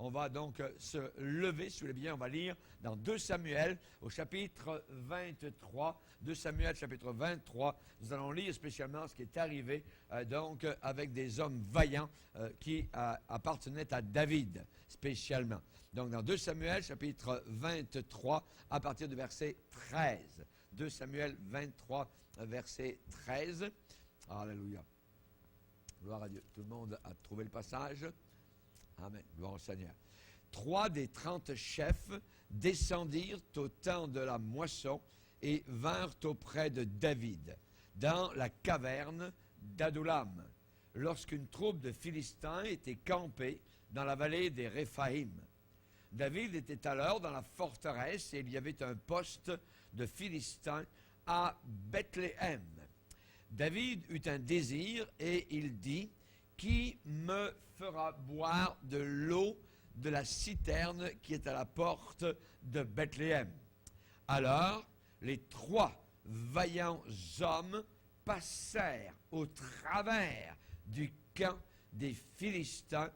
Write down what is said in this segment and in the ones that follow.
On va donc se lever, si vous voulez bien, on va lire dans 2 Samuel au chapitre 23. 2 Samuel chapitre 23, nous allons lire spécialement ce qui est arrivé donc avec des hommes vaillants qui appartenaient à David spécialement. Donc dans 2 Samuel chapitre 23 à partir du verset 13. 2 Samuel 23 verset 13. Alléluia. Gloire à Dieu. Tout le monde a trouvé le passage? Amen. Gloire au Seigneur. 3 des 30 chefs descendirent au temps de la moisson et vinrent auprès de David, dans la caverne d'Adullam, lorsqu'une troupe de Philistins était campée dans la vallée des Réphaïm. David était alors dans la forteresse et il y avait un poste de Philistins à Bethléem. David eut un désir et il dit, « Qui me fera boire de l'eau de la citerne qui est à la porte de Bethléem? » Alors, les 3 vaillants hommes passèrent au travers du camp des Philistins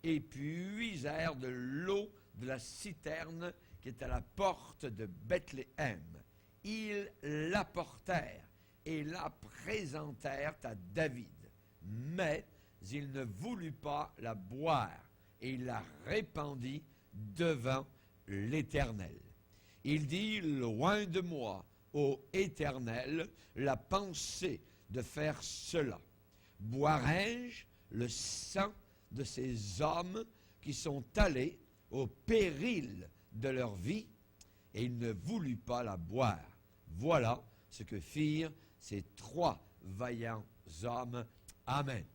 et puisèrent de l'eau de la citerne qui est à la porte de Bethléem. Ils l'apportèrent et la présentèrent à David. Mais il ne voulut pas la boire, et il la répandit devant l'Éternel. Il dit, « Loin de moi, ô Éternel, la pensée de faire cela. Boirai-je le sang de ces hommes qui sont allés au péril de leur vie? » Et il ne voulut pas la boire. Voilà ce que firent ces 3 vaillants hommes. Amen.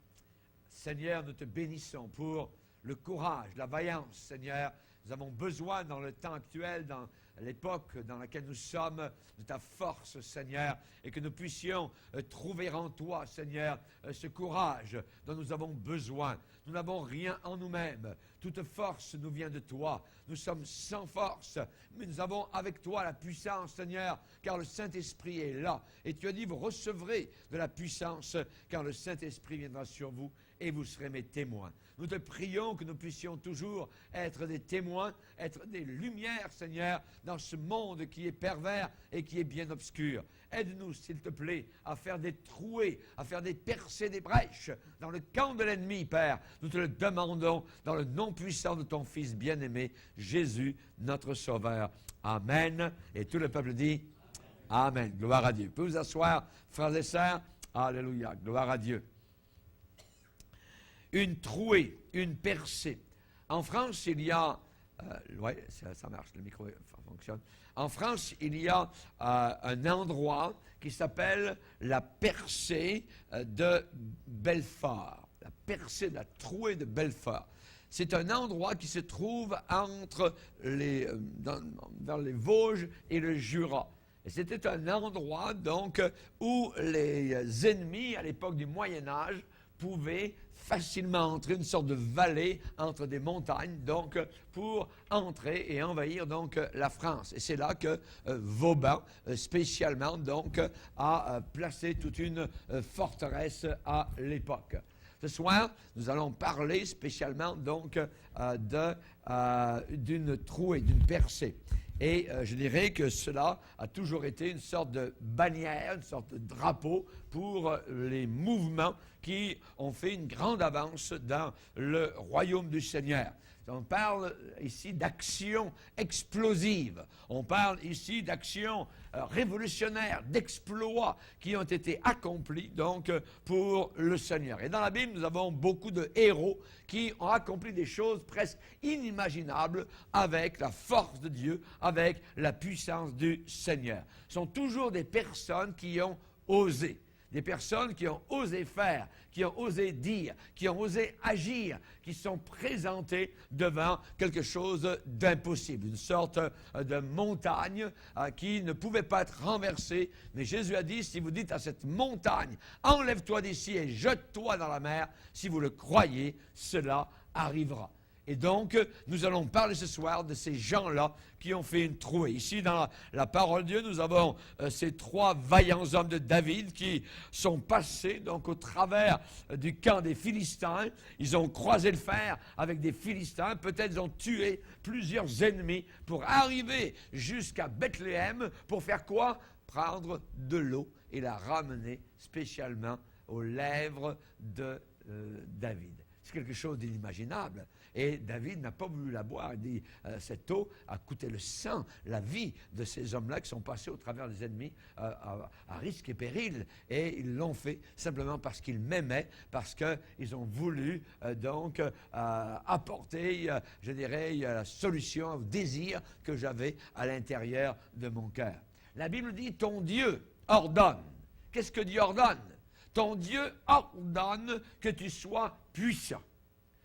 Seigneur, nous te bénissons pour le courage, la vaillance, Seigneur. Nous avons besoin dans le temps actuel, dans l'époque dans laquelle nous sommes, de ta force, Seigneur, et que nous puissions trouver en toi, Seigneur, ce courage dont nous avons besoin. Nous n'avons rien en nous-mêmes. Toute force nous vient de toi. Nous sommes sans force, mais nous avons avec toi la puissance, Seigneur, car le Saint-Esprit est là. Et tu as dit, vous recevrez de la puissance, car le Saint-Esprit viendra sur vous et vous serez mes témoins. Nous te prions que nous puissions toujours être des témoins, être des lumières, Seigneur, dans ce monde qui est pervers et qui est bien obscur. Aide-nous, s'il te plaît, à faire des trouées, à faire des percées, des brèches dans le camp de l'ennemi, Père. Nous te le demandons dans le nom puissant de ton Fils bien-aimé, Jésus, notre Sauveur. Amen. Et tout le peuple dit Amen. Gloire à Dieu. Vous pouvez vous asseoir, frères et sœurs. Alléluia. Gloire à Dieu. Une trouée, une percée. En France, il y a... oui, ça marche, le micro fonctionne. En France, il y a un endroit qui s'appelle la percée de Belfort. La percée de la trouée de Belfort. C'est un endroit qui se trouve entre dans les Vosges et le Jura. Et c'était un endroit, donc, où les ennemis, à l'époque du Moyen-Âge, pouvaient facilement entrer, une sorte de vallée entre des montagnes, donc pour entrer et envahir donc la France. Et c'est là que Vauban, spécialement, donc, a placé toute une forteresse à l'époque. Ce soir, nous allons parler spécialement donc d'une trouée, d'une percée. Et je dirais que cela a toujours été une sorte de bannière, une sorte de drapeau pour les mouvements qui ont fait une grande avance dans le royaume du Seigneur. On parle ici d'action explosive. On parle ici d'actions révolutionnaires, d'exploits qui ont été accomplis donc pour le Seigneur. Et dans la Bible, nous avons beaucoup de héros qui ont accompli des choses presque inimaginables avec la force de Dieu, avec la puissance du Seigneur. Ce sont toujours des personnes qui ont osé. Des personnes qui ont osé faire, qui ont osé dire, qui ont osé agir, qui sont présentées devant quelque chose d'impossible, une sorte de montagne qui ne pouvait pas être renversée. Mais Jésus a dit, si vous dites à cette montagne, enlève-toi d'ici et jette-toi dans la mer, si vous le croyez, cela arrivera. Et donc, nous allons parler ce soir de ces gens-là qui ont fait une trouée. Ici, dans la parole de Dieu, nous avons ces 3 vaillants hommes de David qui sont passés donc au travers du camp des Philistins. Ils ont croisé le fer avec des Philistins. Peut-être ils ont tué plusieurs ennemis pour arriver jusqu'à Bethléem. Pour faire quoi? Prendre de l'eau et la ramener spécialement aux lèvres de David. C'est quelque chose d'inimaginable. Et David n'a pas voulu la boire. Il dit, cette eau a coûté le sang, la vie de ces hommes-là qui sont passés au travers des ennemis à risque et péril. Et ils l'ont fait simplement parce qu'ils m'aimaient, parce qu'ils ont voulu apporter, je dirais, la solution au désir que j'avais à l'intérieur de mon cœur. La Bible dit, ton Dieu ordonne. Qu'est-ce que Dieu ordonne? Ton Dieu ordonne que tu sois puissant.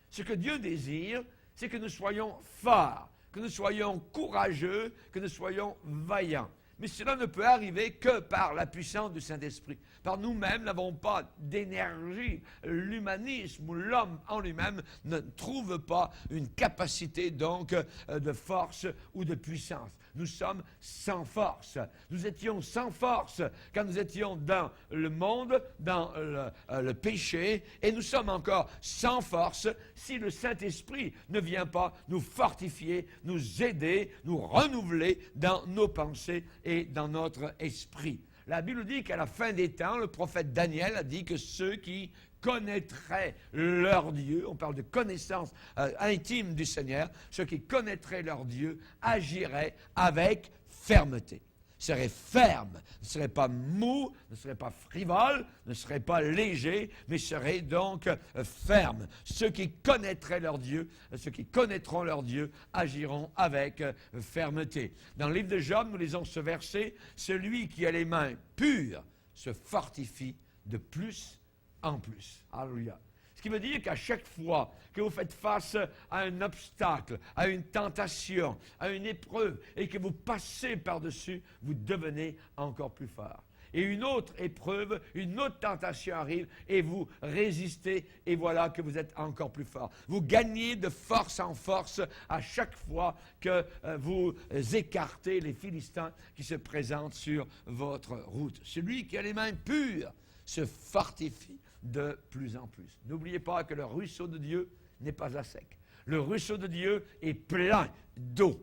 Ce que Dieu désire, c'est que nous soyons forts, que nous soyons courageux, que nous soyons vaillants. Mais cela ne peut arriver que par la puissance du Saint-Esprit. Par nous-mêmes, nous n'avons pas d'énergie. L'humanisme ou l'homme en lui-même ne trouve pas une capacité donc de force ou de puissance. Nous sommes sans force. Nous étions sans force quand nous étions dans le monde, dans le péché, et nous sommes encore sans force si le Saint-Esprit ne vient pas nous fortifier, nous aider, nous renouveler dans nos pensées et dans notre esprit. La Bible dit qu'à la fin des temps, le prophète Daniel a dit que ceux qui connaîtraient leur Dieu, on parle de connaissance intime du Seigneur, ceux qui connaîtraient leur Dieu agiraient avec fermeté, seraient fermes, ne seraient pas mous, ne seraient pas frivoles, ne seraient pas légers, mais seraient donc fermes. Ceux qui connaîtraient leur Dieu, ceux qui connaîtront leur Dieu, agiront avec fermeté. Dans le livre de Job, nous lisons ce verset, « Celui qui a les mains pures se fortifie de plus en plus. » Alléluia. Ce qui veut dire qu'à chaque fois que vous faites face à un obstacle, à une tentation, à une épreuve, et que vous passez par-dessus, vous devenez encore plus fort. Et une autre épreuve, une autre tentation arrive, et vous résistez, et voilà que vous êtes encore plus fort. Vous gagnez de force en force à chaque fois que vous écartez les Philistins qui se présentent sur votre route. Celui qui a les mains pures se fortifie de plus en plus. N'oubliez pas que le ruisseau de Dieu n'est pas à sec. Le ruisseau de Dieu est plein d'eau.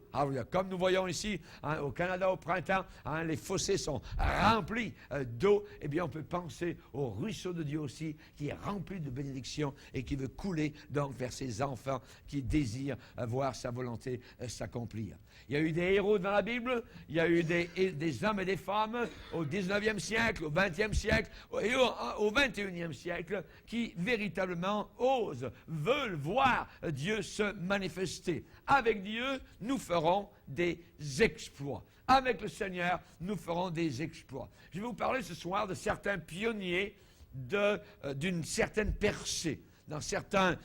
Comme nous voyons ici au Canada au printemps, les fossés sont remplis d'eau. Eh bien, on peut penser au ruisseau de Dieu aussi, qui est rempli de bénédictions et qui veut couler donc vers ses enfants qui désirent voir sa volonté s'accomplir. Il y a eu des héros dans la Bible, il y a eu des hommes et des femmes au 19e siècle, au 20e siècle et au 21e siècle qui véritablement osent, veulent voir Dieu se manifester. Avec Dieu, nous ferons des exploits. Avec le Seigneur, nous ferons des exploits. Je vais vous parler ce soir de certains pionniers d'une certaine percée. Dans certains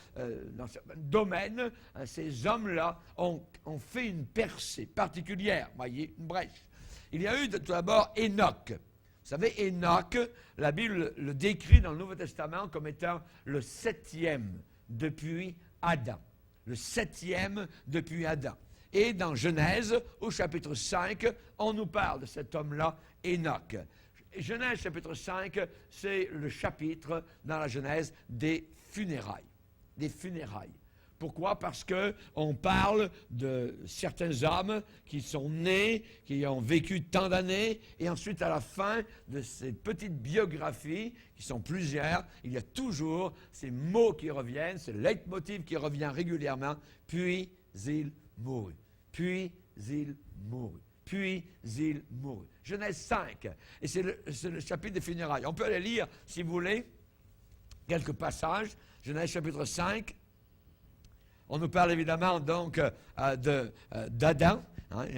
domaines, ces hommes-là ont fait une percée particulière, voyez, une brèche. Il y a eu tout d'abord Enoch. Vous savez, Enoch, la Bible le décrit dans le Nouveau Testament comme étant le 7e depuis Adam. Le 7e depuis Adam. Et dans Genèse, au chapitre 5, on nous parle de cet homme-là, Enoch. Genèse chapitre 5, c'est le chapitre dans la Genèse des funérailles. Des funérailles. Pourquoi? Parce qu'on parle de certains hommes qui sont nés, qui ont vécu tant d'années, et ensuite à la fin de ces petites biographies, qui sont plusieurs, il y a toujours ces mots qui reviennent, ce leitmotiv qui revient régulièrement, puis il mourut. Puis il mourut. Puis il mourut. Genèse 5, et c'est le chapitre des funérailles. On peut aller lire, si vous voulez, quelques passages. Genèse chapitre 5. On nous parle évidemment donc d'Adam.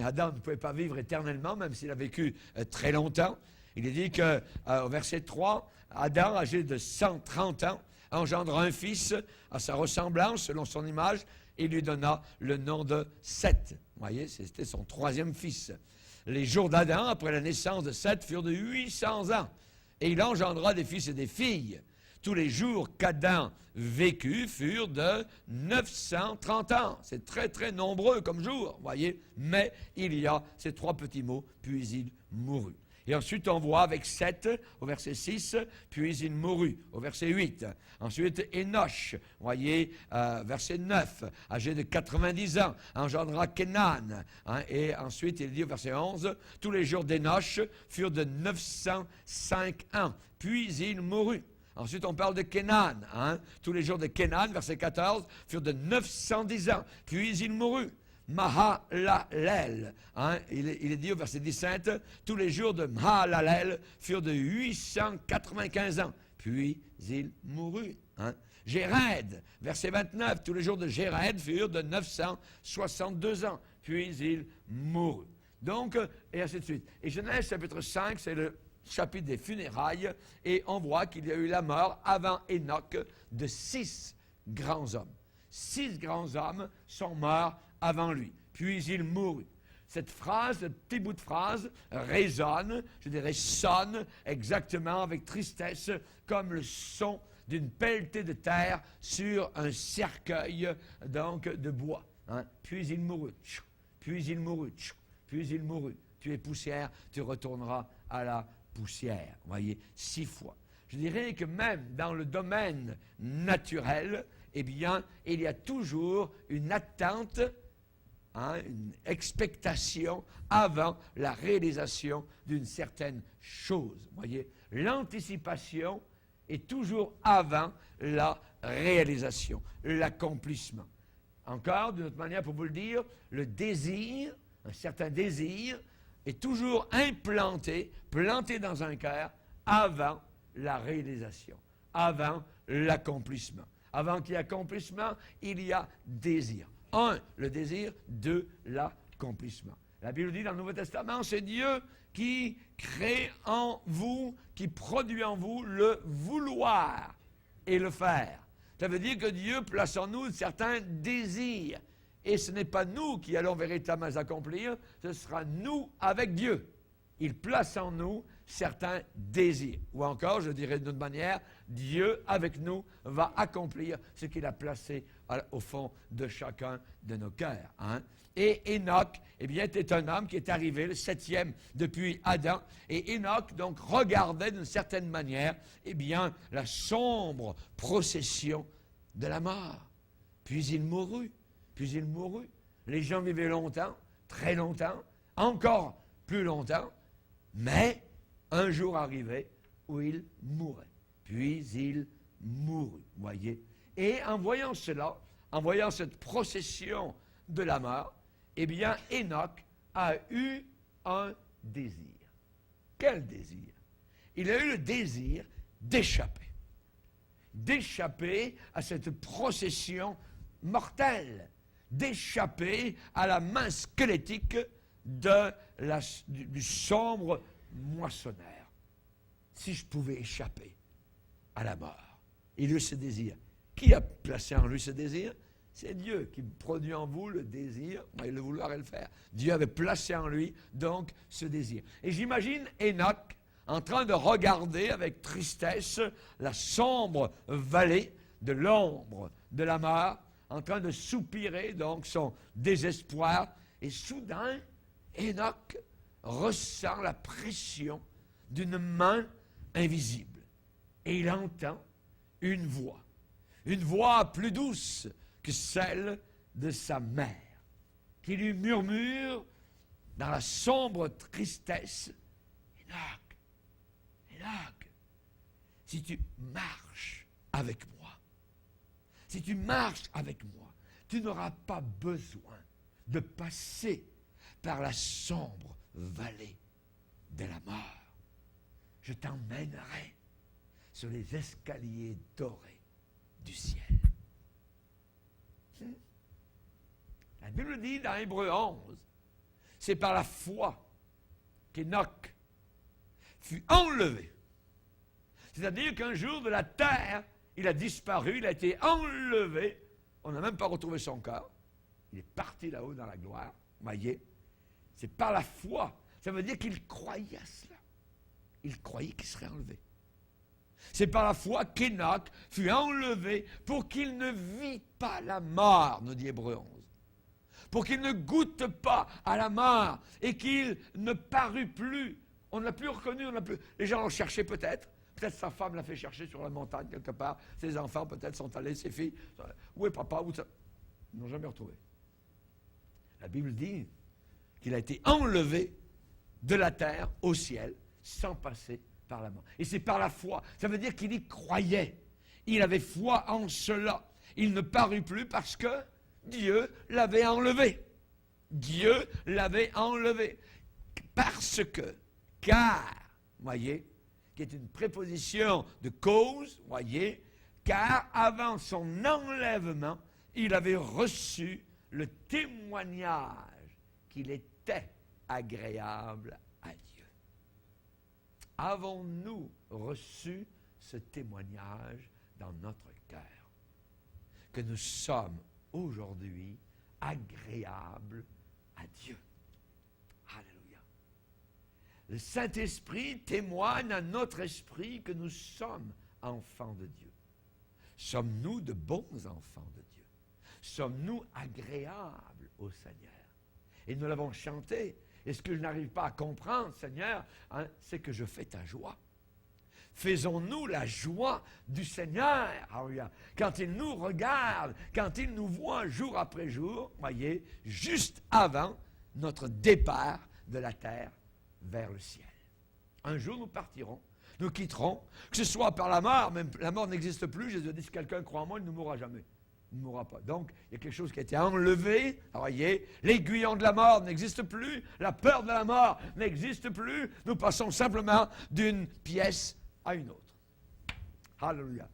Adam ne pouvait pas vivre éternellement, même s'il a vécu très longtemps. Il est dit qu'au verset 3, Adam, âgé de 130 ans, engendre un fils à sa ressemblance, selon son image, et lui donna le nom de Seth. Vous voyez, c'était son 3e fils. Les jours d'Adam, après la naissance de Seth, furent de 800 ans. Et il engendra des fils et des filles. tous les jours qu'Adam vécut furent de 930 ans. C'est très, très nombreux comme jour, voyez. Mais il y a ces 3 petits mots, puis il mourut. Et ensuite, on voit avec 7 au verset 6, puis il mourut, au verset 8. Ensuite, Énoch, voyez, verset 9, âgé de 90 ans, engendra Kénan. Et ensuite, il dit au verset 11, tous les jours d'Énoch furent de 905 ans, puis il mourut. Ensuite, on parle de Kénan. Tous les jours de Kénan, verset 14, furent de 910 ans, puis il mourut. Mahalalel. Il est dit au verset 17, tous les jours de Mahalalel furent de 895 ans, puis il mourut. Jéred, verset 29, tous les jours de Jéred furent de 962 ans, puis il mourut. Donc, et ainsi de suite. Et Genèse chapitre 5, c'est le chapitre des funérailles, et on voit qu'il y a eu la mort avant Enoch de 6 grands hommes. 6 grands hommes sont morts avant lui. Puis il mourut. Cette phrase, ce petit bout de phrase, résonne, je dirais sonne exactement avec tristesse, comme le son d'une pelletée de terre sur un cercueil donc de bois. Puis il mourut. Puis il mourut. Puis il mourut. Tu es poussière, tu retourneras à la poussière. Vous voyez, 6 fois. Je dirais que même dans le domaine naturel, eh bien, il y a toujours une attente, une expectation avant la réalisation d'une certaine chose. Vous voyez, l'anticipation est toujours avant la réalisation, l'accomplissement. Encore, d'une autre manière, pour vous le dire, le désir, un certain désir, est toujours implanté, planté dans un cœur avant la réalisation, avant l'accomplissement. Avant qu'il y ait accomplissement, il y a désir. 1, le désir. 2, l'accomplissement. La Bible dit dans le Nouveau Testament, c'est Dieu qui crée en vous, qui produit en vous le vouloir et le faire. Ça veut dire que Dieu place en nous certains désirs. Et ce n'est pas nous qui allons véritablement les accomplir, ce sera nous avec Dieu. Il place en nous certains désirs. Ou encore, je dirais d'une autre manière, Dieu avec nous va accomplir ce qu'il a placé au fond de chacun de nos cœurs. Et Enoch, eh bien, était un homme qui est arrivé, le 7e depuis Adam. Et Enoch, donc, regardait d'une certaine manière, eh bien, la sombre procession de la mort. Puis il mourut. Puis il mourut. Les gens vivaient longtemps, très longtemps, encore plus longtemps, mais un jour arrivait où il mourait. Puis il mourut, voyez. Et en voyant cela, en voyant cette procession de la mort, eh bien, Enoch a eu un désir. Quel désir? Il a eu le désir d'échapper. D'échapper à cette procession mortelle. D'échapper à la main squelettique du sombre moissonneur. Si je pouvais échapper à la mort. Il eut ce désir. Qui a placé en lui ce désir? C'est Dieu qui produit en vous le désir, et le vouloir et le faire. Dieu avait placé en lui, donc, ce désir. Et j'imagine Enoch en train de regarder avec tristesse la sombre vallée de l'ombre de la mort, en train de soupirer, donc, son désespoir. Et soudain, Enoch ressent la pression d'une main invisible. Et il entend une voix plus douce que celle de sa mère, qui lui murmure dans la sombre tristesse, « Enoch, si tu marches avec moi, si tu marches avec moi, tu n'auras pas besoin de passer par la sombre vallée de la mort. Je t'emmènerai sur les escaliers dorés du ciel. » La Bible dit dans Hébreux 11, c'est par la foi qu'Enoch fut enlevé. C'est-à-dire qu'un jour de la terre, il a disparu, il a été enlevé. On n'a même pas retrouvé son corps. Il est parti là-haut dans la gloire. Voyez, c'est par la foi. Ça veut dire qu'il croyait à cela. Il croyait qu'il serait enlevé. C'est par la foi qu'Enoch fut enlevé pour qu'il ne vit pas la mort, nous dit Hébreux 11. Pour qu'il ne goûte pas à la mort et qu'il ne parut plus. On ne l'a plus reconnu, les gens l'ont cherché peut-être. Peut-être sa femme l'a fait chercher sur la montagne quelque part. Ses enfants peut-être sont allés, ses filles. Où est papa? Où ça? Ils n'ont jamais retrouvé. La Bible dit qu'il a été enlevé de la terre au ciel sans passer par la mort. Et c'est par la foi. Ça veut dire qu'il y croyait. Il avait foi en cela. Il ne parut plus parce que Dieu l'avait enlevé. Dieu l'avait enlevé. Parce que, car, voyez, qui est une préposition de cause, voyez, car avant son enlèvement, il avait reçu le témoignage qu'il était agréable à Dieu. Avons-nous reçu ce témoignage dans notre cœur? Que nous sommes aujourd'hui agréables à Dieu. Alléluia. Le Saint-Esprit témoigne à notre esprit que nous sommes enfants de Dieu. Sommes-nous de bons enfants de Dieu? Sommes-nous agréables au Seigneur? Et nous l'avons chanté. Et ce que je n'arrive pas à comprendre, Seigneur, hein, c'est que je fais ta joie. Faisons-nous la joie du Seigneur, alléluia. Quand il nous regarde, quand il nous voit jour après jour, voyez, juste avant notre départ de la terre vers le ciel. Un jour, nous partirons, nous quitterons, que ce soit par la mort, même la mort n'existe plus. Jésus a dit, si quelqu'un croit en moi, il ne mourra jamais. Il ne mourra pas. Donc, il y a quelque chose qui a été enlevé. Voyez, l'aiguillon de la mort n'existe plus. La peur de la mort n'existe plus. Nous passons simplement d'une pièce à une autre. Alléluia.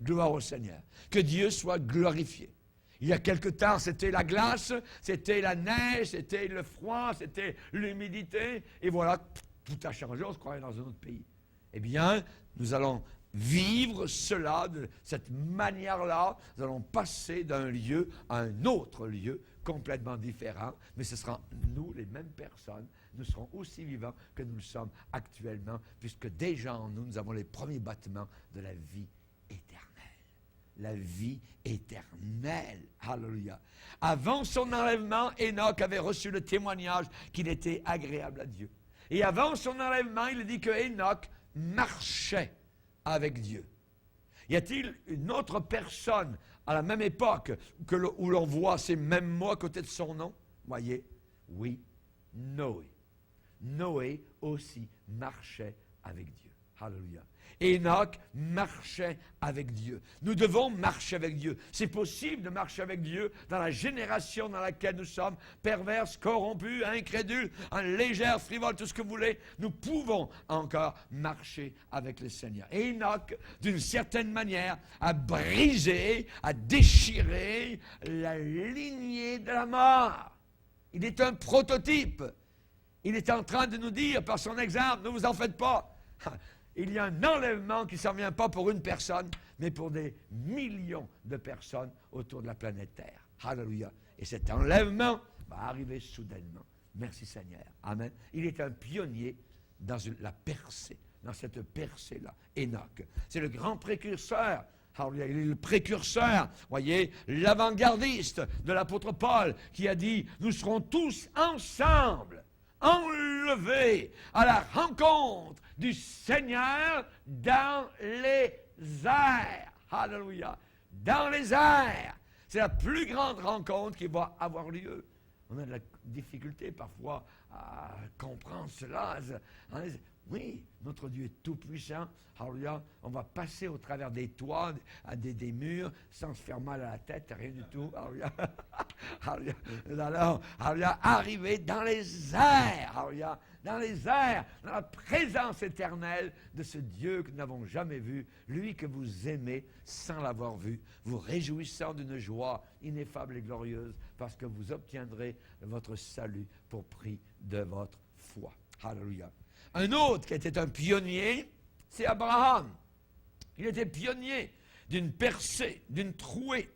Gloire au Seigneur. Que Dieu soit glorifié. Il y a quelque temps, c'était la glace, c'était la neige, c'était le froid, c'était l'humidité. Et voilà, tout a changé. On se croirait dans un autre pays. Eh bien, nous allons vivre cela de cette manière-là. Nous allons passer d'un lieu à un autre lieu complètement différent, mais ce sera nous, les mêmes personnes. Nous serons aussi vivants que nous le sommes actuellement, puisque déjà en nous, nous avons les premiers battements de la vie éternelle. La vie éternelle. Alléluia. Avant son enlèvement, Enoch avait reçu le témoignage qu'il était agréable à Dieu. Et avant son enlèvement, il dit que Enoch marchait avec Dieu. Y a-t-il une autre personne à la même époque où l'on voit ces mêmes mots à côté de son nom? Voyez, oui, Noé. Noé aussi marchait avec Dieu. Alléluia. Enoch marchait avec Dieu. Nous devons marcher avec Dieu. C'est possible de marcher avec Dieu dans la génération dans laquelle nous sommes, perverses, corrompus, incrédules, légères, frivoles, tout ce que vous voulez. Nous pouvons encore marcher avec le Seigneur. Et Enoch, d'une certaine manière, a brisé, a déchiré la lignée de la mort. Il est un prototype. Il est en train de nous dire, par son exemple, ne vous en faites pas. Il y a un enlèvement qui ne s'en vient pas pour une personne, mais pour des millions de personnes autour de la planète Terre. Alléluia. Et cet enlèvement va arriver soudainement. Merci Seigneur. Amen. Il est un pionnier dans la percée, dans cette percée-là. Enoch. C'est le grand précurseur. Alléluia. Il est le précurseur, voyez, l'avant-gardiste de l'apôtre Paul qui a dit, nous serons tous ensemble enlevés à la rencontre du Seigneur dans les airs. Alléluia. Dans les airs. C'est la plus grande rencontre qui va avoir lieu. On a de la difficulté parfois à comprendre cela. Oui, notre Dieu est tout-puissant. Alléluia. On va passer au travers des toits, des murs, sans se faire mal à la tête, rien du tout. Alléluia. Alors, alléluia, arriver dans les airs. Alléluia. Dans les airs, dans la présence éternelle de ce Dieu que nous n'avons jamais vu, lui que vous aimez sans l'avoir vu, vous réjouissant d'une joie ineffable et glorieuse, parce que vous obtiendrez votre salut pour prix de votre foi. Alléluia. Un autre qui était un pionnier, c'est Abraham. Il était pionnier d'une percée, d'une trouée.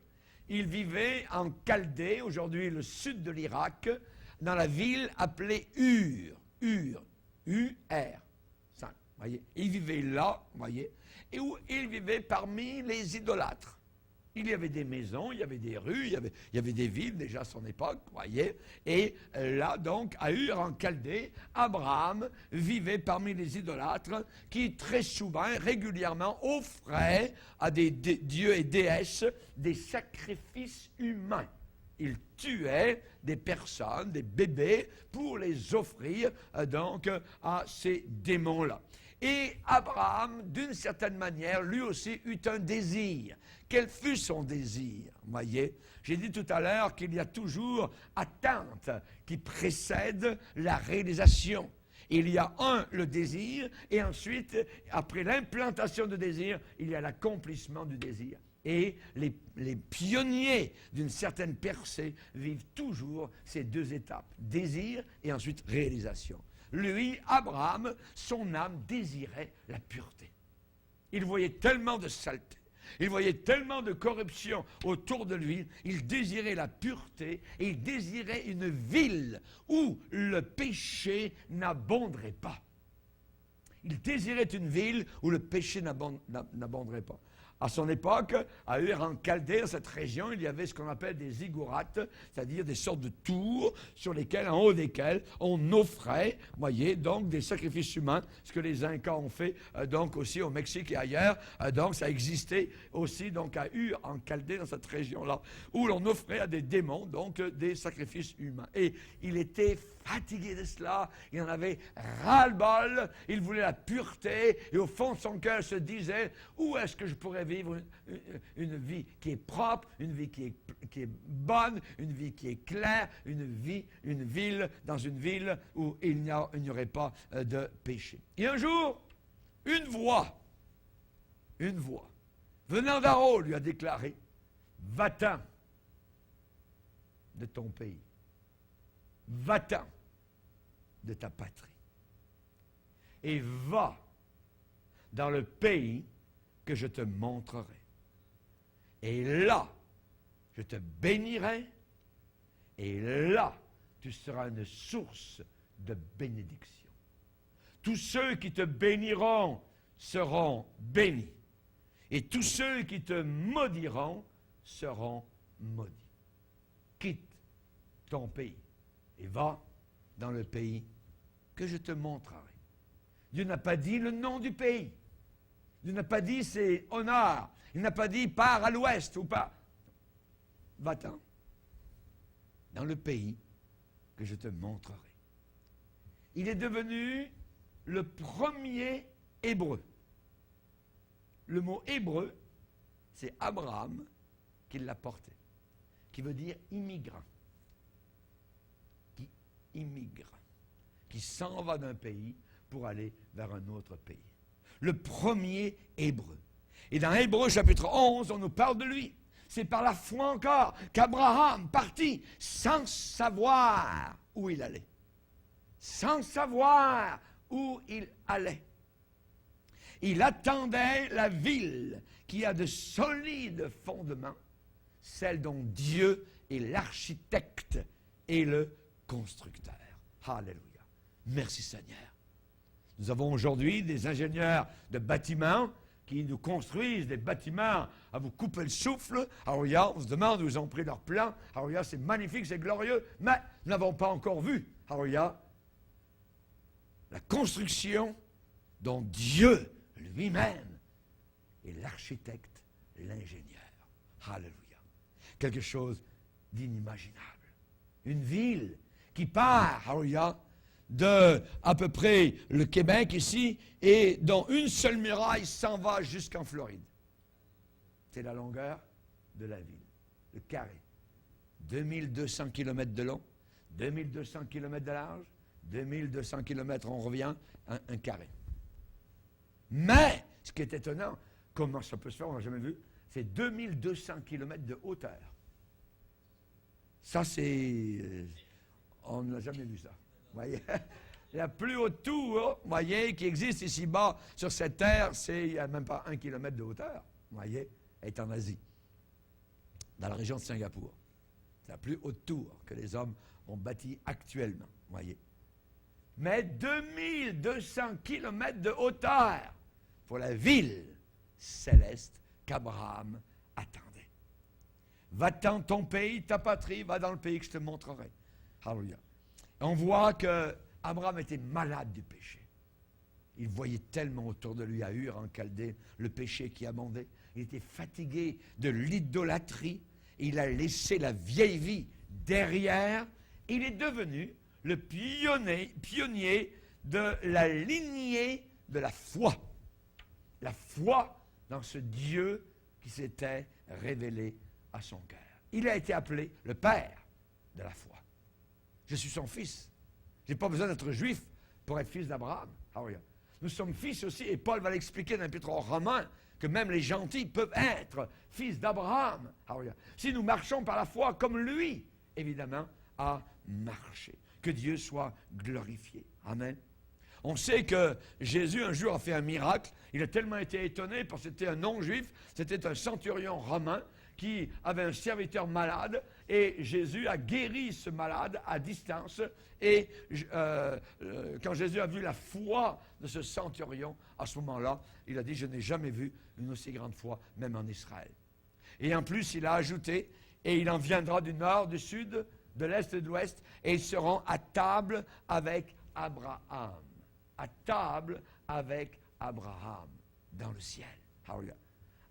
Il vivait en Chaldée, aujourd'hui le sud de l'Irak, dans la ville appelée Ur. Ur. U-R. Voyez, il vivait là, voyez, et où il vivait parmi les idolâtres. Il y avait des maisons, il y avait des rues, il y avait des villes déjà à son époque, voyez. Et là, donc, à Ur en Chaldée, Abraham vivait parmi les idolâtres qui, très souvent, régulièrement, offraient à des dieux et déesses des sacrifices humains. Il tuait des personnes, des bébés, pour les offrir donc à ces démons-là. Et Abraham, d'une certaine manière, lui aussi eut un désir. Quel fut son désir? Voyez, j'ai dit tout à l'heure qu'il y a toujours attente qui précède la réalisation. Il y a le désir, et ensuite, après l'implantation du désir, il y a l'accomplissement du désir. Et les pionniers d'une certaine percée vivent toujours ces deux étapes, désir et ensuite réalisation. Lui, Abraham, son âme désirait la pureté. Il voyait tellement de saleté, il voyait tellement de corruption autour de lui, il désirait la pureté et il désirait une ville où le péché n'abonderait pas. Il désirait une ville où le péché n'abonderait pas. À son époque, à Ur en Chaldée, dans cette région, il y avait ce qu'on appelle des ziggourats, c'est-à-dire des sortes de tours sur lesquelles, en haut desquelles, on offrait, voyez, donc des sacrifices humains, ce que les Incas ont fait donc aussi au Mexique et ailleurs. Donc ça existait aussi donc à Ur en Chaldée, dans cette région-là, où l'on offrait à des démons donc des sacrifices humains. Et il était fatigué de cela, il en avait ras-le-bol, il voulait la pureté, et au fond de son cœur se disait, où est-ce que je pourrais vivre une vie qui est propre, une vie qui est bonne, une vie qui est claire, dans une ville où il n'y aurait pas de péché. Et un jour, une voix, venant d'en haut, lui a déclaré, va-t'en de ton pays, va-t'en de ta patrie, et va dans le pays que je te montrerai. Et là, je te bénirai, et là, tu seras une source de bénédiction. Tous ceux qui te béniront seront bénis, et tous ceux qui te maudiront seront maudits. Quitte ton pays et va dans le pays que je te montrerai. Dieu n'a pas dit le nom du pays. Dieu n'a pas dit c'est au nord. Il n'a pas dit pars à l'ouest ou pas. Va-t'en dans le pays que je te montrerai. Il est devenu le premier hébreu. Le mot hébreu, c'est Abraham qui l'a porté, qui veut dire immigrant. Qui immigre, qui s'en va d'un pays pour aller vers un autre pays. Le premier hébreu. Et dans Hébreux chapitre 11, on nous parle de lui. C'est par la foi encore qu'Abraham partit sans savoir où il allait. Sans savoir où il allait. Il attendait la ville qui a de solides fondements, celle dont Dieu est l'architecte et le constructeur. Alléluia. Merci Seigneur. Nous avons aujourd'hui des ingénieurs de bâtiments qui nous construisent des bâtiments à vous couper le souffle. Alléluia, on se demande où ils ont pris leur plan. Alléluia, c'est magnifique, c'est glorieux, mais nous n'avons pas encore vu. Alléluia, la construction dont Dieu lui-même est l'architecte, l'ingénieur. Alléluia. Quelque chose d'inimaginable. Une ville qui part, alléluia, de à peu près le Québec ici, et dont une seule muraille s'en va jusqu'en Floride. C'est la longueur de la ville, le carré. 2200 km de long, 2200 km de large, 2200 km, on revient, un carré. Mais, ce qui est étonnant, comment ça peut se faire, on n'a jamais vu, c'est 2200 km de hauteur. Ça, c'est... on n'a jamais vu ça. Vous voyez? La plus haute tour, vous voyez, qui existe ici-bas sur cette terre, c'est il n'y a même pas 1 kilomètre de hauteur. Vous voyez? Elle est en Asie, dans la région de Singapour. C'est la plus haute tour que les hommes ont bâtie actuellement. Vous voyez? mais 2200 kilomètres de hauteur pour la ville céleste qu'Abraham attendait. Va-t'en ton pays, ta patrie, va dans le pays que je te montrerai. Alléluia. On voit qu'Abraham était malade du péché. Il voyait tellement autour de lui à Ur, en Chaldée, le péché qui abondait. Il était fatigué de l'idolâtrie. Il a laissé la vieille vie derrière. Il est devenu le pionnier de la lignée de la foi. La foi dans ce Dieu qui s'était révélé à son cœur. Il a été appelé le père de la foi. Je suis son fils. Je n'ai pas besoin d'être juif pour être fils d'Abraham. Nous sommes fils aussi, et Paul va l'expliquer dans l'Épître aux Romains, que même les gentils peuvent être fils d'Abraham. Si nous marchons par la foi comme lui, évidemment, a marché. Que Dieu soit glorifié. Amen. On sait que Jésus, un jour, a fait un miracle. Il a tellement été étonné parce que c'était un non-juif, c'était un centurion romain qui avait un serviteur malade, et Jésus a guéri ce malade à distance. Et quand Jésus a vu la foi de ce centurion, à ce moment-là, il a dit, je n'ai jamais vu une aussi grande foi, même en Israël. Et en plus, il a ajouté, et il en viendra du nord, du sud, de l'est et de l'ouest, et ils seront à table avec Abraham. À table avec Abraham dans le ciel. Alléluia.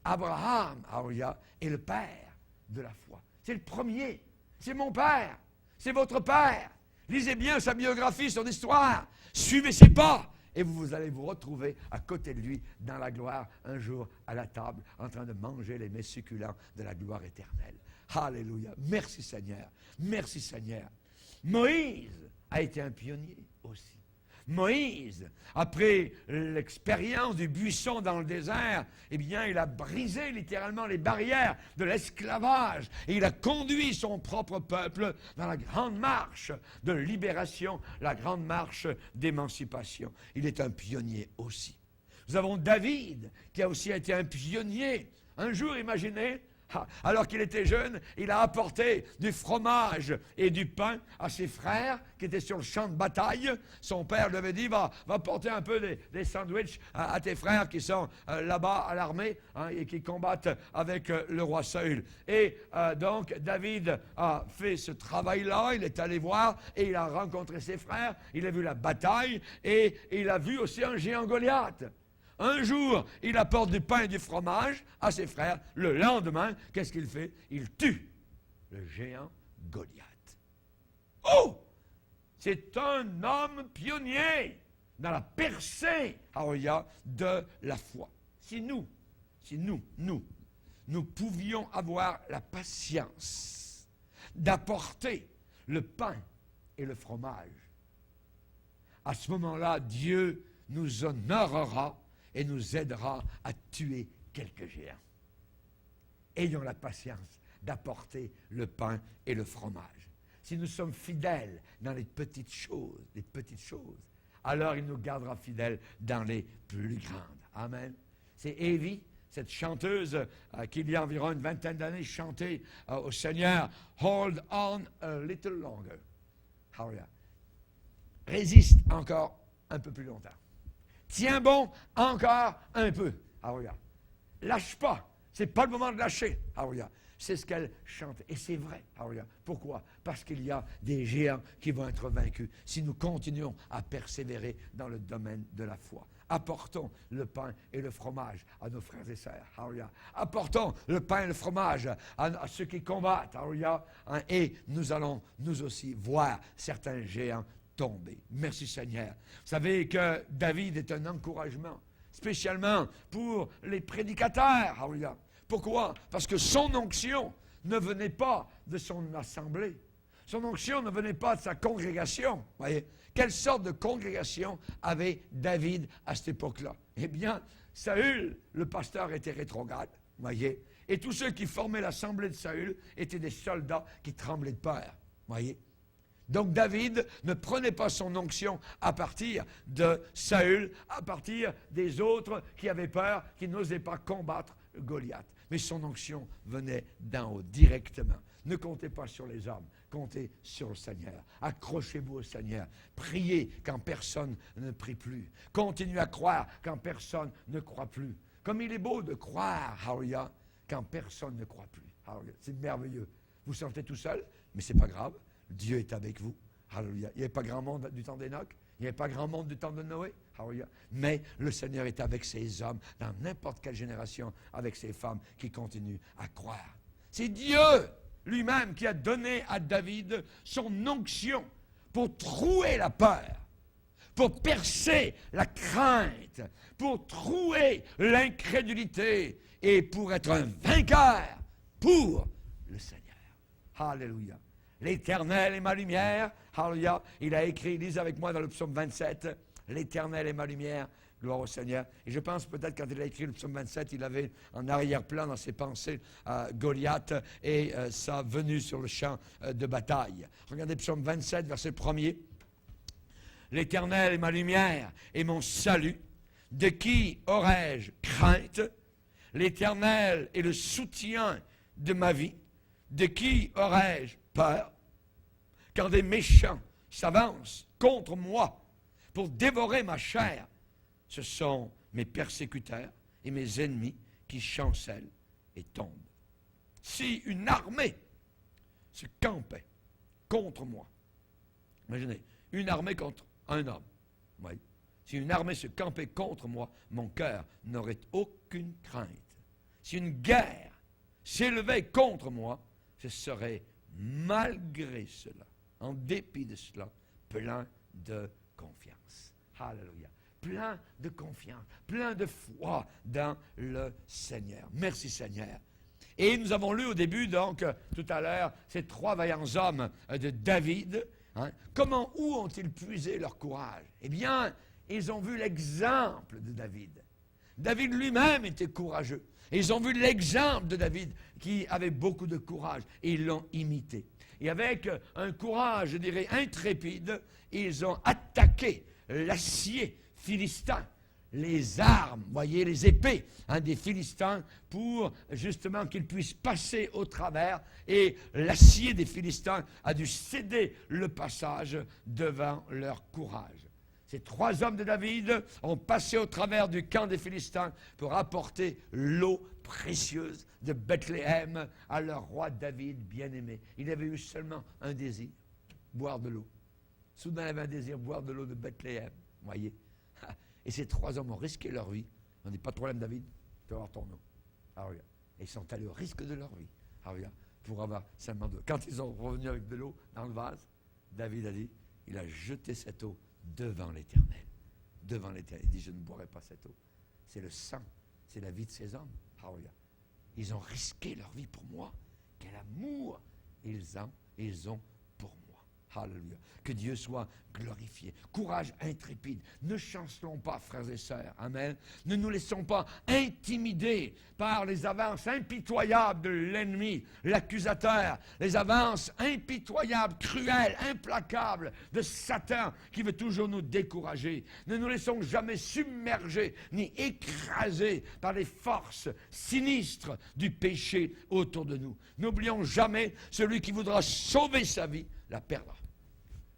Abraham, alléluia, est le père de la foi. C'est le premier. C'est mon père. C'est votre père. Lisez bien sa biographie, son histoire. Suivez ses pas. Et vous allez vous retrouver à côté de lui dans la gloire, un jour à la table, en train de manger les mets succulents de la gloire éternelle. Alléluia. Merci Seigneur. Merci Seigneur. Moïse a été un pionnier aussi. Moïse, après l'expérience du buisson dans le désert, eh bien, il a brisé littéralement les barrières de l'esclavage et il a conduit son propre peuple dans la grande marche de libération, la grande marche d'émancipation. Il est un pionnier aussi. Nous avons David, qui a aussi été un pionnier. Un jour, imaginez, alors qu'il était jeune, il a apporté du fromage et du pain à ses frères qui étaient sur le champ de bataille. Son père lui avait dit, va porter un peu des sandwichs à tes frères qui sont là-bas à l'armée et qui combattent avec le roi Saül. Et donc David a fait ce travail-là, il est allé voir et il a rencontré ses frères, il a vu la bataille et il a vu aussi un géant Goliath. Un jour, il apporte du pain et du fromage à ses frères. Le lendemain, qu'est-ce qu'il fait? Il tue le géant Goliath. Oh! C'est un homme pionnier dans la percée de la foi. Si nous pouvions avoir la patience d'apporter le pain et le fromage, à ce moment-là, Dieu nous honorera et nous aidera à tuer quelques géants. Ayons la patience d'apporter le pain et le fromage. Si nous sommes fidèles dans les petites choses, alors il nous gardera fidèles dans les plus grandes. Amen. C'est Evie, cette chanteuse qui il y a environ une vingtaine d'années chantait au Seigneur, « Hold on a little longer ». Résiste encore un peu plus longtemps. Tiens bon encore un peu. Lâche pas. C'est pas le moment de lâcher. C'est ce qu'elle chante. Et c'est vrai. Pourquoi? Parce qu'il y a des géants qui vont être vaincus si nous continuons à persévérer dans le domaine de la foi. Apportons le pain et le fromage à nos frères et sœurs. Apportons le pain et le fromage à ceux qui combattent. Et nous allons, nous aussi, voir certains géants tomber. Merci Seigneur. Vous savez que David est un encouragement, spécialement pour les prédicateurs. Pourquoi? Parce que son onction ne venait pas de son assemblée. Son onction ne venait pas de sa congrégation. Voyez? Quelle sorte de congrégation avait David à cette époque-là? Eh bien, Saül, le pasteur, était rétrograde. Voyez? Et tous ceux qui formaient l'assemblée de Saül étaient des soldats qui tremblaient de peur. Voyez? Donc David ne prenait pas son onction à partir de Saül, à partir des autres qui avaient peur, qui n'osaient pas combattre Goliath. Mais son onction venait d'en haut, directement. Ne comptez pas sur les hommes, comptez sur le Seigneur. Accrochez-vous au Seigneur. Priez quand personne ne prie plus. Continuez à croire quand personne ne croit plus. Comme il est beau de croire, hallelujah, quand personne ne croit plus. Hallelujah. C'est merveilleux. Vous vous sentez tout seul, mais ce n'est pas grave. Dieu est avec vous. Hallelujah. Il n'y avait pas grand monde du temps d'Enoch. Il n'y avait pas grand monde du temps de Noé. Hallelujah. Mais le Seigneur est avec ces hommes, dans n'importe quelle génération, avec ces femmes qui continuent à croire. C'est Dieu lui-même qui a donné à David son onction pour trouer la peur, pour percer la crainte, pour trouer l'incrédulité et pour être un vainqueur pour le Seigneur. Alléluia. L'Éternel est ma lumière. Alléluia. Il a écrit, lisez avec moi dans le psaume 27, l'Éternel est ma lumière. Gloire au Seigneur. Et je pense peut-être quand il a écrit le psaume 27, il avait en arrière-plan dans ses pensées Goliath et sa venue sur le champ de bataille. Regardez psaume 27, verset 1er. L'Éternel est ma lumière et mon salut. De qui aurais-je crainte? L'Éternel est le soutien de ma vie. De qui aurais-je peur? Quand des méchants s'avancent contre moi pour dévorer ma chair, ce sont mes persécuteurs et mes ennemis qui chancellent et tombent. Si une armée se campait contre moi, imaginez, une armée contre un homme, oui. Si une armée se campait contre moi, mon cœur n'aurait aucune crainte. Si une guerre s'élevait contre moi, je serais malgré cela, en dépit de cela, plein de confiance. Alléluia. Plein de confiance, plein de foi dans le Seigneur. Merci Seigneur. Et nous avons lu au début, donc, tout à l'heure, ces 3 vaillants hommes de David. Hein. Comment, où ont-ils puisé leur courage? Eh bien, ils ont vu l'exemple de David. David lui-même était courageux. Et ils ont vu l'exemple de David qui avait beaucoup de courage. Et ils l'ont imité. Et avec un courage, je dirais, intrépide, ils ont attaqué l'acier Philistins, les armes, voyez, les épées des Philistins pour justement qu'ils puissent passer au travers et l'acier des Philistins a dû céder le passage devant leur courage. Ces 3 hommes de David ont passé au travers du camp des Philistins pour apporter l'eau précieuse de Bethléem à leur roi David bien-aimé. Il avait eu seulement un désir, boire de l'eau. Soudain, il avait un désir, boire de l'eau de Bethléem, voyez. Et ces 3 hommes ont risqué leur vie. On dit, pas de problème, David, tu vas avoir ton eau. Alors, regarde. Et ils sont allés au risque de leur vie. Alors, regarde, pour avoir seulement de l'eau. Quand ils sont revenus avec de l'eau dans le vase, David a dit, il a jeté cette eau devant l'Éternel. Devant l'Éternel. Il dit, je ne boirai pas cette eau. C'est le sang, c'est la vie de ces hommes. Alors, regarde. Ils ont risqué leur vie pour moi. Quel amour ils ont pour moi. Alléluia. Que Dieu soit glorifié. Courage intrépide. Ne chancelons pas, frères et sœurs. Amen. Ne nous laissons pas intimider par les avances impitoyables de l'ennemi, l'accusateur, les avances impitoyables, cruelles, implacables de Satan qui veut toujours nous décourager. Ne nous laissons jamais submerger ni écraser par les forces sinistres du péché autour de nous. N'oublions jamais, celui qui voudra sauver sa vie la perdra.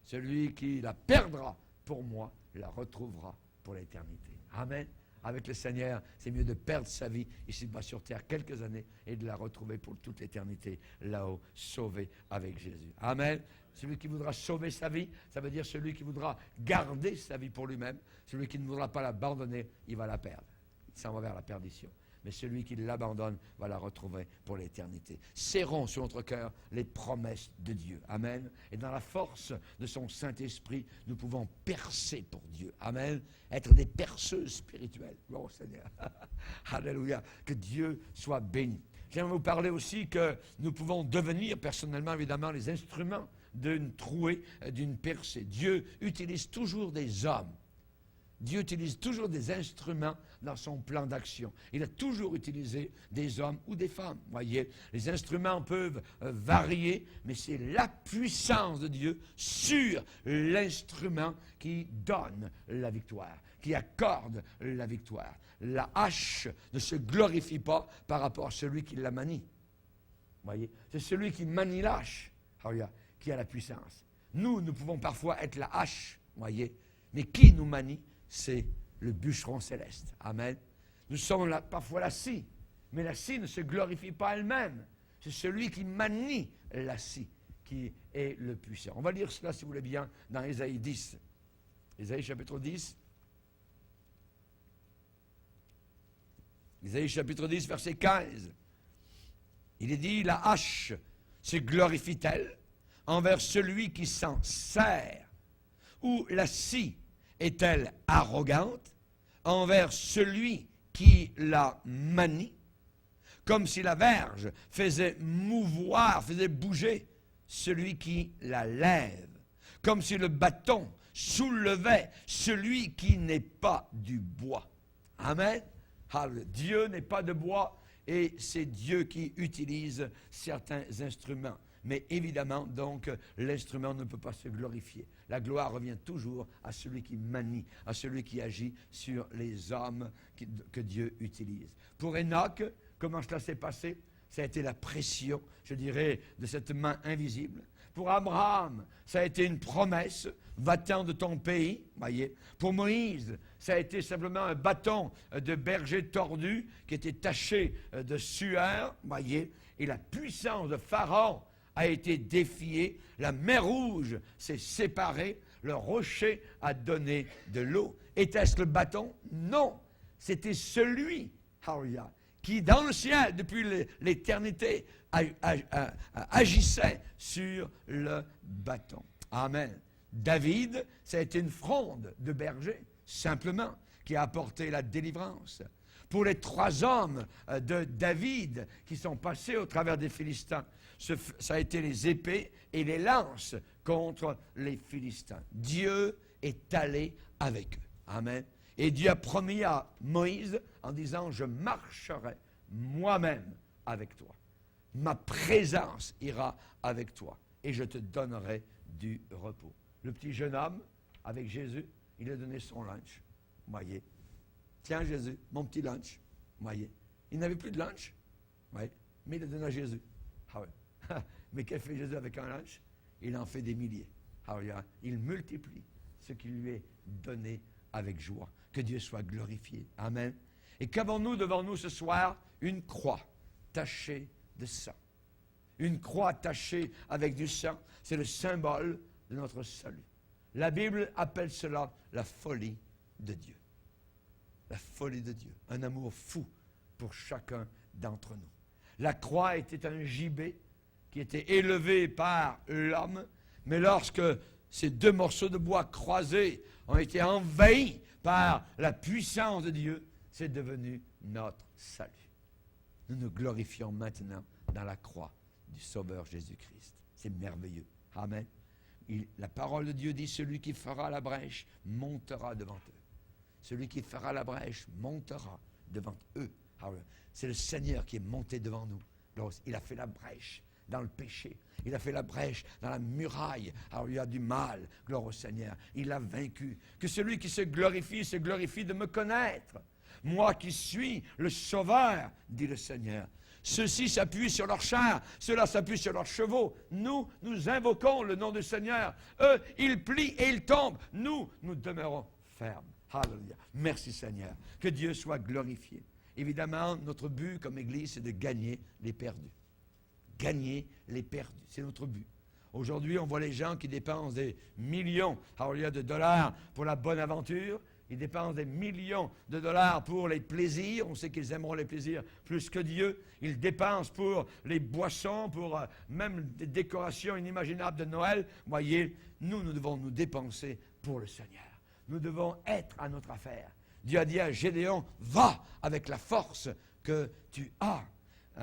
Celui qui la perdra pour moi la retrouvera pour l'éternité. Amen. Avec le Seigneur, c'est mieux de perdre sa vie ici-bas sur terre quelques années et de la retrouver pour toute l'éternité là-haut, sauvé avec Jésus. Amen. Celui qui voudra sauver sa vie, ça veut dire celui qui voudra garder sa vie pour lui-même. Celui qui ne voudra pas l'abandonner, il va la perdre. Il s'en va vers la perdition. Mais celui qui l'abandonne va la retrouver pour l'éternité. Serrons sur notre cœur les promesses de Dieu. Amen. Et dans la force de son Saint-Esprit, nous pouvons percer pour Dieu. Amen. Être des perceuses spirituelles. Gloire au Seigneur. Alléluia. Que Dieu soit béni. J'aimerais vous parler aussi que nous pouvons devenir personnellement, évidemment, les instruments d'une trouée, d'une percée. Dieu utilise toujours des hommes Dieu utilise toujours des instruments dans son plan d'action. Il a toujours utilisé des hommes ou des femmes. Voyez, les instruments peuvent varier, mais c'est la puissance de Dieu sur l'instrument qui donne la victoire, qui accorde la victoire. La hache ne se glorifie pas par rapport à celui qui la manie. Voyez, c'est celui qui manie la hache qui a la puissance. Nous pouvons parfois être la hache, voyez, mais qui nous manie? C'est le bûcheron céleste. Amen. Nous sommes là, parfois la scie, mais la scie ne se glorifie pas elle-même. C'est celui qui manie la scie qui est le puissant. On va lire cela, si vous voulez bien, dans Ésaïe 10. Ésaïe chapitre 10. Ésaïe chapitre 10, verset 15. Il est dit, la hache se glorifie-t-elle envers celui qui s'en sert? Ou la scie est-elle arrogante envers celui qui la manie? Comme si la verge faisait mouvoir, faisait bouger celui qui la lève. Comme si le bâton soulevait celui qui n'est pas du bois. Amen. Dieu n'est pas de bois et c'est Dieu qui utilise certains instruments. Mais évidemment, donc, l'instrument ne peut pas se glorifier. La gloire revient toujours à celui qui manie, à celui qui agit sur les hommes que Dieu utilise. Pour Enoch, comment cela s'est passé? Ça a été la pression, je dirais, de cette main invisible. Pour Abraham, ça a été une promesse, va-t'en de ton pays, voyez. Pour Moïse, ça a été simplement un bâton de berger tordu qui était taché de sueur, voyez. Et la puissance de Pharaon a été défiée, la mer Rouge s'est séparée, le rocher a donné de l'eau. Était-ce le bâton? Non, c'était celui, qui dans le ciel, depuis l'éternité, agissait sur le bâton. Amen. David, ça a été une fronde de berger, simplement, qui a apporté la délivrance. Pour les 3 hommes de David qui sont passés au travers des Philistins, ça a été les épées et les lances contre les Philistins. Dieu est allé avec eux. Amen. Et Dieu a promis à Moïse en disant, je marcherai moi-même avec toi. Ma présence ira avec toi et je te donnerai du repos. Le petit jeune homme, avec Jésus, il a donné son lunch. Voyez. Tiens Jésus, mon petit lunch. Voyez. Il n'avait plus de lunch. Voyez. Mais il a donné à Jésus. Ah ouais. Mais qu'est-ce que fait Jésus avec un lunch? Il en fait des milliers. Il multiplie ce qui lui est donné avec joie. Que Dieu soit glorifié. Amen. Et qu'avons-nous devant nous ce soir? Une croix tachée de sang. Une croix tachée avec du sang, c'est le symbole de notre salut. La Bible appelle cela la folie de Dieu. La folie de Dieu. Un amour fou pour chacun d'entre nous. La croix était un gibet qui était élevé par l'homme, mais lorsque ces 2 morceaux de bois croisés ont été envahis par la puissance de Dieu, c'est devenu notre salut. Nous nous glorifions maintenant dans la croix du Sauveur Jésus-Christ. C'est merveilleux. Amen. La parole de Dieu dit, celui qui fera la brèche montera devant eux. Celui qui fera la brèche montera devant eux. C'est le Seigneur qui est monté devant nous. Il a fait la brèche dans le péché. Il a fait la brèche dans la muraille. Alors il y a du mal. Gloire au Seigneur. Il l'a vaincu. Que celui qui se glorifie de me connaître. Moi qui suis le Sauveur, dit le Seigneur. Ceux-ci s'appuient sur leurs chars, ceux-là s'appuient sur leurs chevaux. Nous invoquons le nom du Seigneur. Eux, ils plient et ils tombent. Nous demeurons fermes. Alléluia. Merci Seigneur. Que Dieu soit glorifié. Évidemment, notre but comme Église, c'est de gagner les perdus. Gagner les perdus, c'est notre but. Aujourd'hui, on voit les gens qui dépensent des millions de dollars pour la bonne aventure. Ils dépensent des millions de dollars pour les plaisirs. On sait qu'ils aimeront les plaisirs plus que Dieu. Ils dépensent pour les boissons, pour même des décorations inimaginables de Noël. Voyez, nous devons nous dépenser pour le Seigneur. Nous devons être à notre affaire. Dieu a dit à Gédéon, va avec la force que tu as.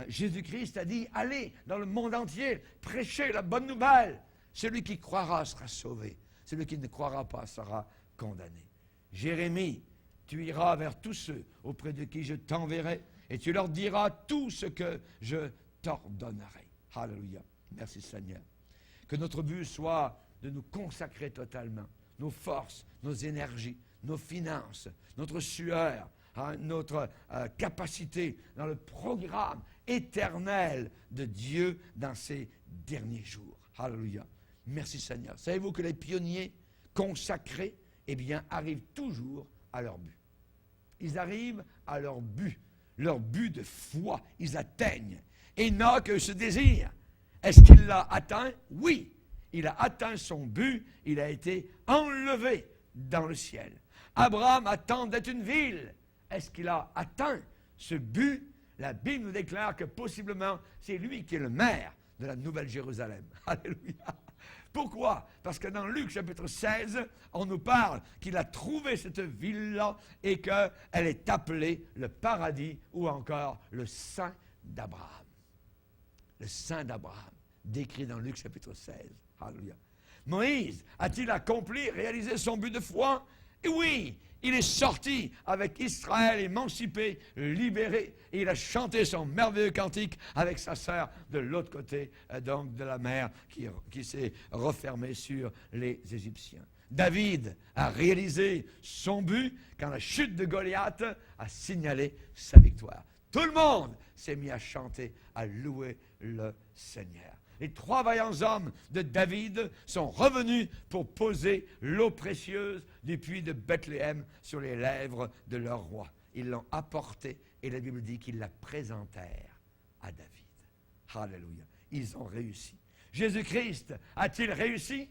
Jésus-Christ a dit, allez dans le monde entier, prêchez la bonne nouvelle. Celui qui croira sera sauvé. Celui qui ne croira pas sera condamné. Jérémie, tu iras vers tous ceux auprès de qui je t'enverrai et tu leur diras tout ce que je t'ordonnerai. Alléluia. Merci Seigneur. Que notre but soit de nous consacrer totalement, nos forces, nos énergies, nos finances, notre sueur, notre capacité dans le programme éternel de Dieu dans ces derniers jours. Alléluia. Merci Seigneur. Savez-vous que les pionniers consacrés, eh bien, arrivent toujours à leur but. Ils arrivent à leur but de foi. Ils atteignent. Enoch se désire. Est-ce qu'il l'a atteint? Oui. Il a atteint son but. Il a été enlevé dans le ciel. Abraham attend d'être une ville. Est-ce qu'il a atteint ce but? La Bible nous déclare que possiblement c'est lui qui est le maire de la Nouvelle Jérusalem. Alléluia. Pourquoi? Parce que dans Luc chapitre 16, on nous parle qu'il a trouvé cette ville-là et qu'elle est appelée le paradis ou encore le sein d'Abraham. Le sein d'Abraham, décrit dans Luc chapitre 16. Alléluia. Moïse a-t-il accompli, réalisé son but de foi? Et oui, il est sorti avec Israël émancipé, libéré, et il a chanté son merveilleux cantique avec sa sœur de l'autre côté donc de la mer qui s'est refermée sur les Égyptiens. David a réalisé son but quand la chute de Goliath a signalé sa victoire. Tout le monde s'est mis à chanter, à louer le Seigneur. Les 3 vaillants hommes de David sont revenus pour poser l'eau précieuse du puits de Bethléem sur les lèvres de leur roi. Ils l'ont apportée et la Bible dit qu'ils la présentèrent à David. Alléluia. Ils ont réussi. Jésus-Christ a-t-il réussi?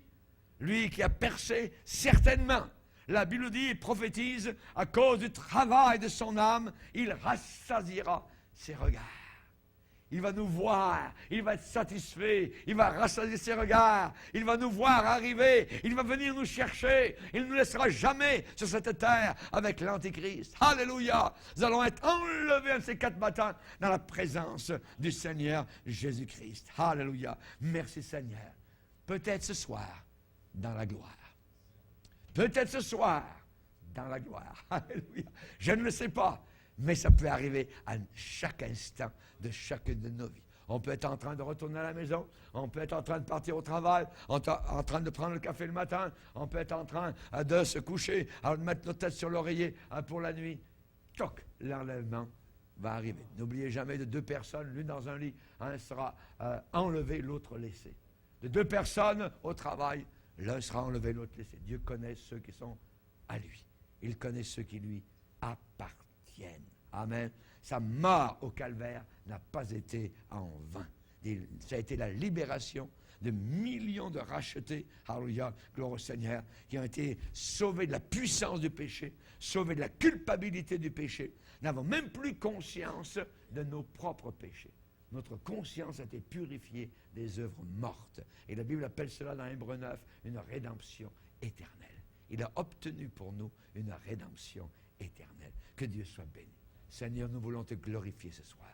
Lui qui a percé certainement. La Bible dit et prophétise, à cause du travail de son âme, il rassasiera ses regards. Il va nous voir, il va être satisfait, il va rassasier ses regards, il va nous voir arriver, il va venir nous chercher, il ne nous laissera jamais sur cette terre avec l'Antéchrist. Alléluia! Nous allons être enlevés à ces 4 matins dans la présence du Seigneur Jésus-Christ. Alléluia! Merci Seigneur. Peut-être ce soir, dans la gloire. Peut-être ce soir, dans la gloire. Alléluia! Je ne le sais pas. Mais ça peut arriver à chaque instant de chacune de nos vies. On peut être en train de retourner à la maison, on peut être en train de partir au travail, en train de prendre le café le matin, on peut être en train de se coucher, de mettre nos têtes sur l'oreiller pour la nuit. Toc, l'enlèvement va arriver. N'oubliez jamais de 2 personnes, l'une dans un lit, sera enlevé, l'autre laissé. De 2 personnes au travail, l'un sera enlevé, l'autre laissé. Dieu connaît ceux qui sont à lui. Il connaît ceux qui lui appartiennent. Amen. Sa mort au calvaire n'a pas été en vain. Ça a été la libération de millions de rachetés, alléluia, gloire au Seigneur, qui ont été sauvés de la puissance du péché, sauvés de la culpabilité du péché. Nous n'avons même plus conscience de nos propres péchés. Notre conscience a été purifiée des œuvres mortes. Et la Bible appelle cela dans Hébreux 9 une rédemption éternelle. Il a obtenu pour nous une rédemption éternelle. Que Dieu soit béni. Seigneur, nous voulons te glorifier ce soir.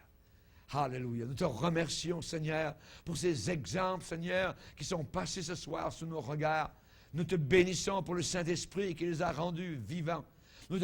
Alléluia. Nous te remercions, Seigneur, pour ces exemples, Seigneur, qui sont passés ce soir sous nos regards. Nous te bénissons pour le Saint-Esprit qui les a rendus vivants. Nous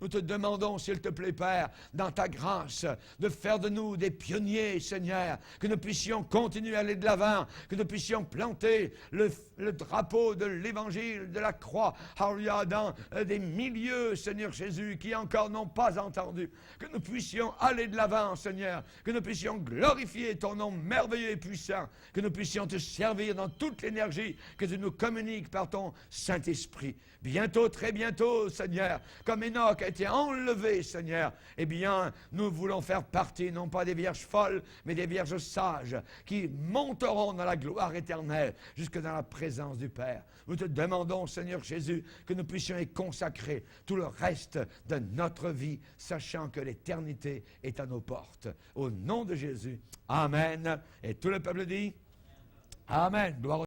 te demandons, s'il te plaît, Père, dans ta grâce, de faire de nous des pionniers, Seigneur, que nous puissions continuer à aller de l'avant, que nous puissions planter le drapeau de l'Évangile, de la croix, alléluia, dans des milieux, Seigneur Jésus, qui encore n'ont pas entendu, que nous puissions aller de l'avant, Seigneur, que nous puissions glorifier ton nom merveilleux et puissant, que nous puissions te servir dans toute l'énergie que tu nous communiques par ton Saint-Esprit. Bientôt, très bientôt, Seigneur, comme Enoch a été enlevé, Seigneur, eh bien, nous voulons faire partie, non pas des vierges folles, mais des vierges sages, qui monteront dans la gloire éternelle, jusque dans la présence du Père. Nous te demandons, Seigneur Jésus, que nous puissions y consacrer tout le reste de notre vie, sachant que l'éternité est à nos portes. Au nom de Jésus, Amen. Et tout le peuple dit, Amen. Gloire au